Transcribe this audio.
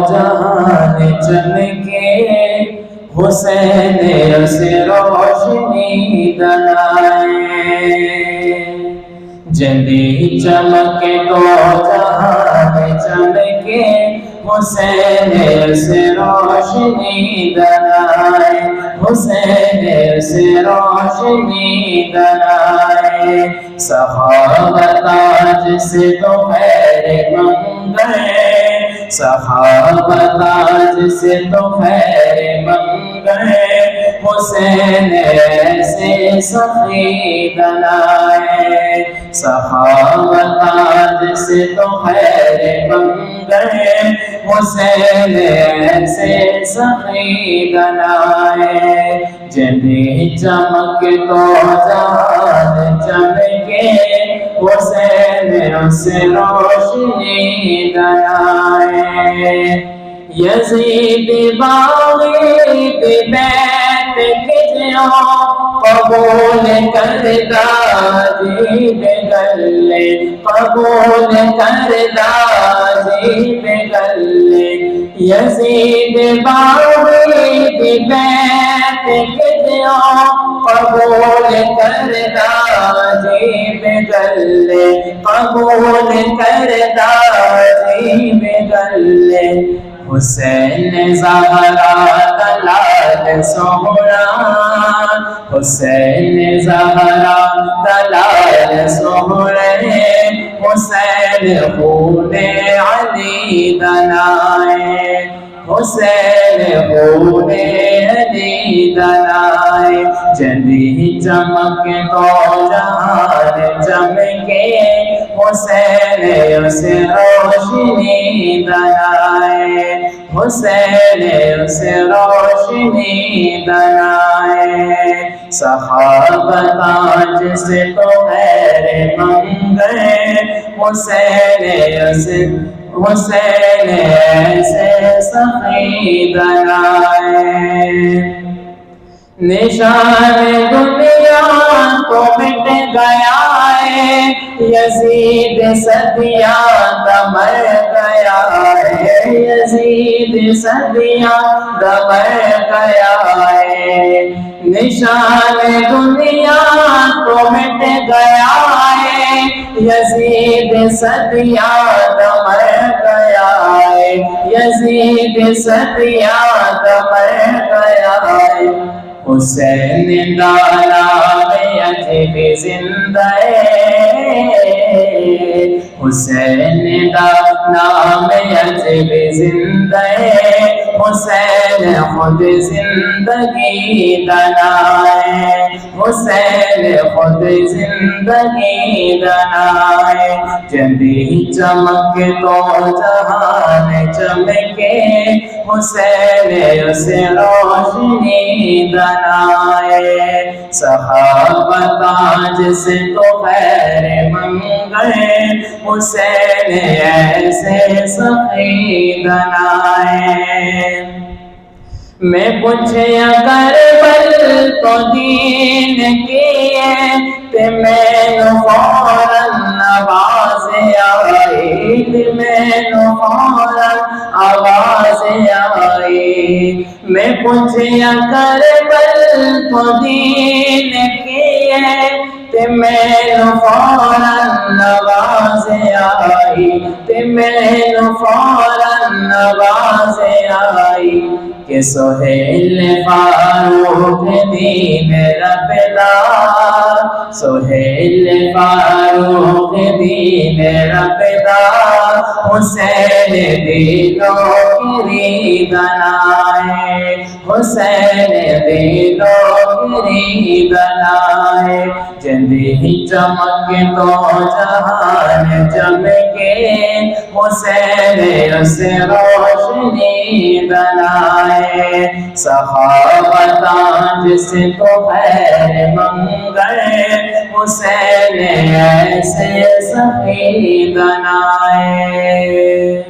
جہان چمکے، حسین سے روشنی دلائے۔ جدی چمکے تو جہان چمکے، حسین سے روشنی دلائے، حسین سے روشنی دلائے۔ صحابہ تاج سے تو خیر منگئے، صحابہ تاج سے تو خیر منگئے، حسین سے سخی دلائے۔ صحابہ تاج سے تو خیر منگئے، حسین سے سخی دلائے۔ جدی چمک تو جہان چمکے، حسین سے روشنی دلائے۔ یزید باغی بیت کے جو قبول کردہ جیب گلے، قبول کردہ جیب گلے۔ یزید باغی بیت کے جو قبول کردہ جیب گلے، قبول کردہ جیب گلے۔ حسین زہرا دلال سہرا، حسین زہرا دلال سہرے، حسین خون علی دلائے، حسین خون علی دلائے۔ جدی چمک تو جہان چمکے، حسین سے روشنی دلائے، حسین سے روشنی دلائے۔ صحابہ تاج سے تو خیر منگئے، حسین سے سخی دلائے۔ نشان دنیا تو مٹ گیا ہے، یزید صدیاں دمر گیا ہے، یزید صدیاں دمر گیا ہے۔ نشان دنیا تو مٹ گیا ہے، یزید صدیاں دمر گیا ہے، یزید صدیاں دمر گیا ہے۔ حسین دانا میں عجب زندہ، حسین دانا میں عجب زندہ، حسین خود زندگی دلائے، حسین خود زندگی دلائے۔ جدی چمک تو جہان چمکے، حسین سے روشنی دلائے۔ صحابہ تاج سے تو خیر منگئے، حسین ایسے سخی دلائے۔ میں پوچھیا کربل تو دین کیے، تے میں فوراً آواز آئی، تے میں فوراً آواز آئی۔ میں پوچھیا کربل تو دین کیے، تے میں فوراً آواز آئی، تے میں فوراً آواز آئی۔ کہ سہیل فاروق دین ربدار، سہیل فاروق دین ربدار، حسین دلوں کی بنائے، حسین دلوں کی بنائے۔ جدی چمک تو جہان چمکے، حسین سے روشنی بنائے۔ صحابہ تاج سے تو خیر منگئے، حسین ایسے سخی بنائے۔